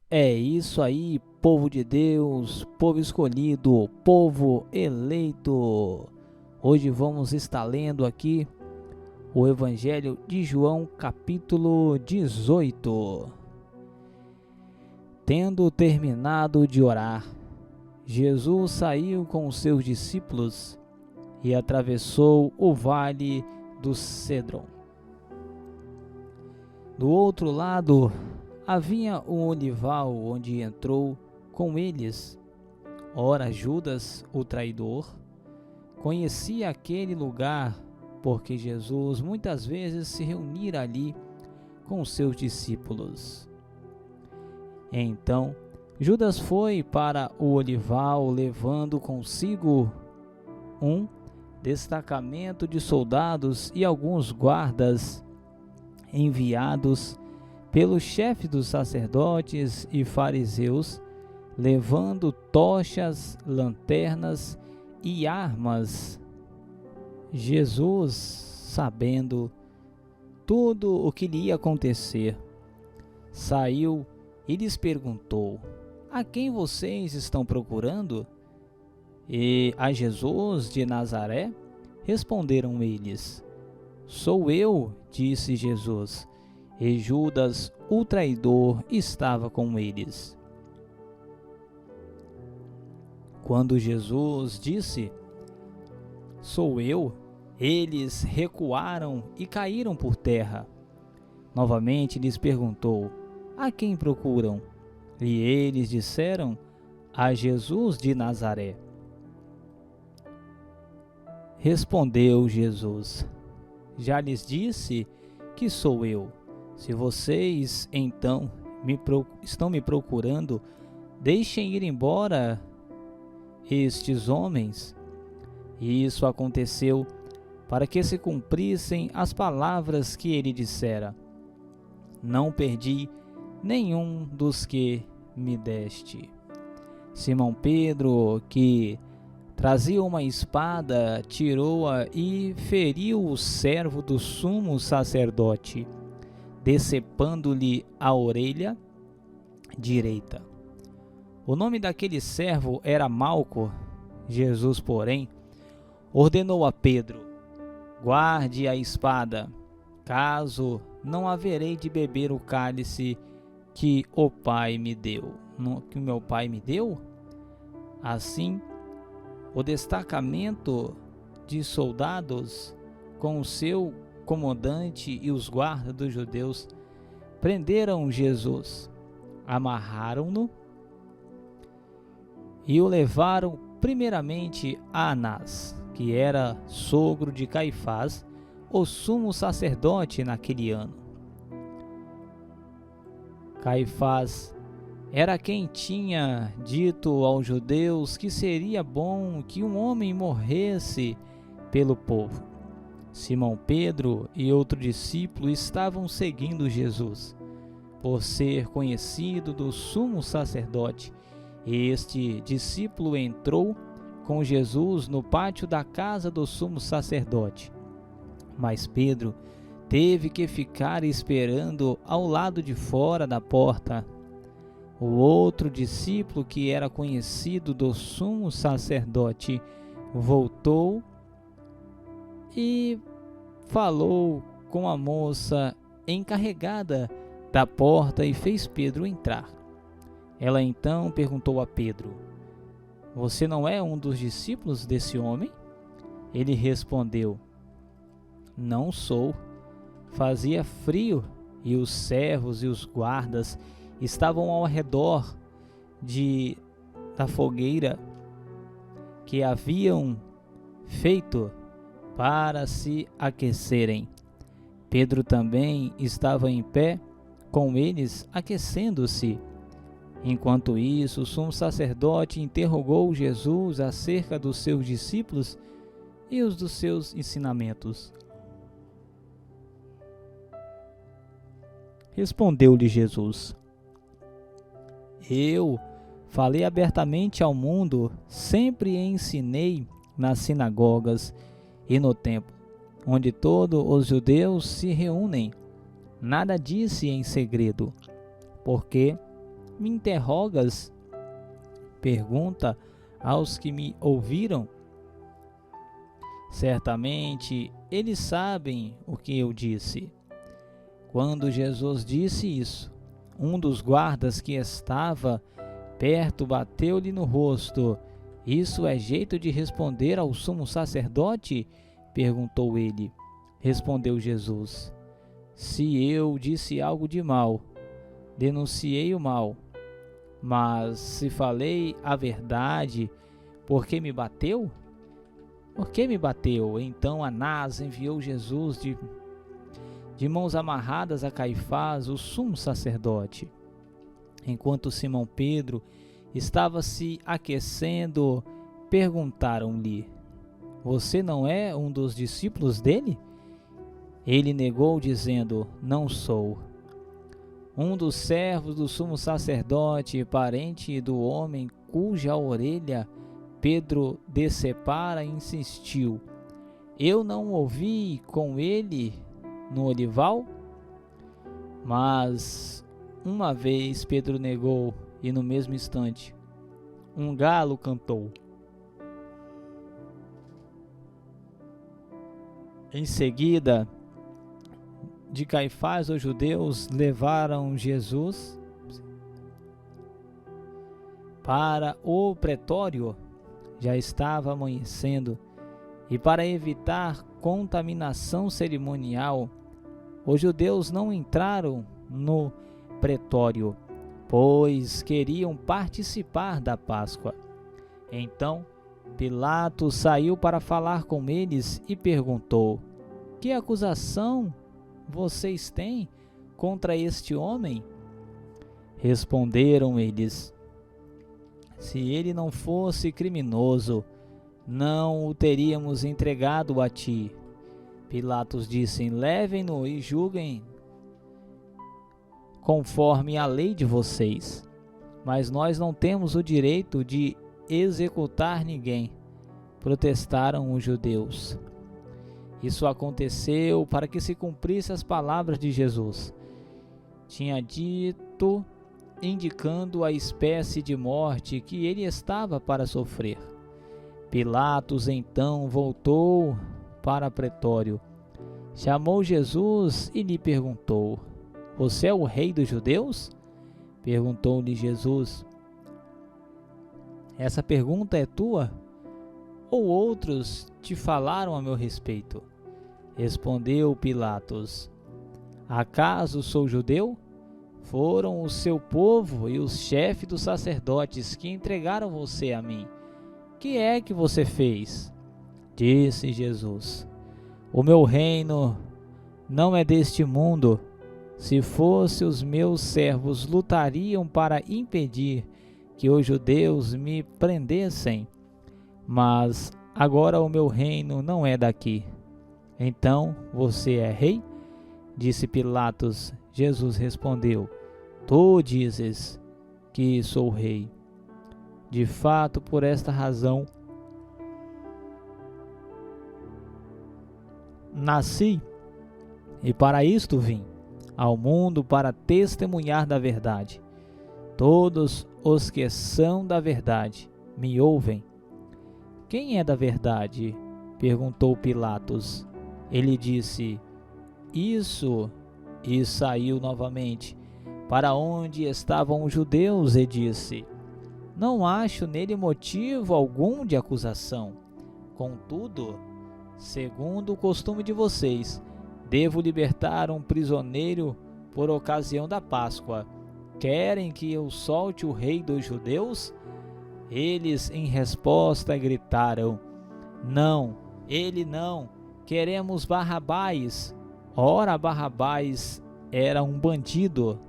É isso aí, povo de Deus, povo escolhido, povo eleito. Hoje vamos estar lendo aqui o Evangelho de João, capítulo 18. Tendo terminado de orar, Jesus saiu com os seus discípulos e atravessou o vale do Cédron. Do outro lado, havia um olival onde entrou com eles. Ora, Judas, o traidor, conhecia aquele lugar, porque Jesus muitas vezes se reunira ali com seus discípulos. Então, Judas foi para o olival, levando consigo um destacamento de soldados e alguns guardas enviados pelo chefe dos sacerdotes e fariseus, levando tochas, lanternas e armas. Jesus, sabendo tudo o que lhe ia acontecer, saiu e lhes perguntou: a quem vocês estão procurando? E a Jesus de Nazaré? Responderam eles. Sou eu, disse Jesus. E Judas, o traidor, estava com eles. Quando Jesus disse: sou eu, eles recuaram e caíram por terra. Novamente lhes perguntou: a quem procuram? E eles disseram: a Jesus de Nazaré. Respondeu Jesus: já lhes disse que sou eu. Se vocês, então, estão me procurando, deixem ir embora estes homens. E isso aconteceu para que se cumprissem as palavras que ele dissera: não perdi nenhum dos que me deste. Simão Pedro, que trazia uma espada, tirou-a e feriu o servo do sumo sacerdote, decepando-lhe a orelha direita. O nome daquele servo era Malco. Jesus, porém, ordenou a Pedro: guarde a espada, caso não haverei de beber o cálice que o Pai me deu. Que o meu Pai me deu? Assim, o destacamento de soldados, com o seu comandante e os guardas dos judeus, prenderam Jesus, amarraram-no e o levaram primeiramente a Anás, que era sogro de Caifás, o sumo sacerdote naquele ano. Caifás era quem tinha dito aos judeus que seria bom que um homem morresse pelo povo. Simão Pedro e outro discípulo estavam seguindo Jesus, por ser conhecido do sumo sacerdote. Este discípulo entrou com Jesus no pátio da casa do sumo sacerdote. Mas Pedro teve que ficar esperando ao lado de fora da porta. O outro discípulo, que era conhecido do sumo sacerdote, voltou e falou com a moça encarregada da porta e fez Pedro entrar. Ela então perguntou a Pedro: você não é um dos discípulos desse homem? Ele respondeu: não sou. Fazia frio e os servos e os guardas estavam ao redor da fogueira que haviam feito para se aquecerem. Pedro também estava em pé com eles, aquecendo-se. Enquanto isso, o sumo sacerdote interrogou Jesus acerca dos seus discípulos e os dos seus ensinamentos. Respondeu-lhe Jesus: eu falei abertamente ao mundo, sempre ensinei nas sinagogas e no templo, onde todos os judeus se reúnem. Nada disse em segredo, porque me interrogas? Pergunta aos que me ouviram. Certamente eles sabem o que eu disse. Quando Jesus disse isso, um dos guardas que estava perto bateu-lhe no rosto. Isso é jeito de responder ao sumo sacerdote? Perguntou ele. Respondeu Jesus: se eu disse algo de mal, denunciei o mal. Mas se falei a verdade, por que me bateu? Por que me bateu? Então Anás enviou Jesus de mãos amarradas a Caifás, o sumo sacerdote. Enquanto Simão Pedro estava se aquecendo, perguntaram-lhe: você não é um dos discípulos dele? Ele negou, dizendo: não sou. Um dos servos do sumo sacerdote, parente do homem cuja orelha Pedro decepara, insistiu: eu não ouvi com ele no olival? Mas uma vez Pedro negou, e no mesmo instante um galo cantou. Em seguida, de Caifás, os judeus levaram Jesus para o pretório. Já estava amanhecendo, e para evitar contaminação cerimonial, os judeus não entraram no pretório, pois queriam participar da Páscoa. Então Pilatos saiu para falar com eles e perguntou: que acusação vocês têm contra este homem? Responderam eles: se ele não fosse criminoso, não o teríamos entregado a ti. Pilatos disse: levem-no e julguem conforme a lei de vocês. Mas nós não temos o direito de executar ninguém, protestaram os judeus. Isso aconteceu para que se cumprisse as palavras de Jesus. Tinha dito, indicando a espécie de morte que ele estava para sofrer. Pilatos então voltou para o pretório, chamou Jesus e lhe perguntou: você é o rei dos judeus? Perguntou-lhe Jesus: essa pergunta é tua? Ou outros te falaram a meu respeito? Respondeu Pilatos: acaso sou judeu? Foram o seu povo e os chefes dos sacerdotes que entregaram você a mim. Que é que você fez? Disse Jesus: o meu reino não é deste mundo. Se fosse, os meus servos lutariam para impedir que os judeus me prendessem. Mas agora o meu reino não é daqui. Então você é rei? Disse Pilatos. Jesus respondeu: tu dizes que sou rei. De fato, por esta razão nasci, e para isto vim ao mundo, para testemunhar da verdade. Todos os que são da verdade me ouvem. Quem é da verdade? Perguntou Pilatos. Ele disse: isso, e saiu novamente para onde estavam os judeus e disse: não acho nele motivo algum de acusação. Contudo, segundo o costume de vocês, devo libertar um prisioneiro por ocasião da Páscoa. Querem que eu solte o rei dos judeus? Eles, em resposta, gritaram: não, ele não. Queremos Barrabás. Ora, Barrabás era um bandido.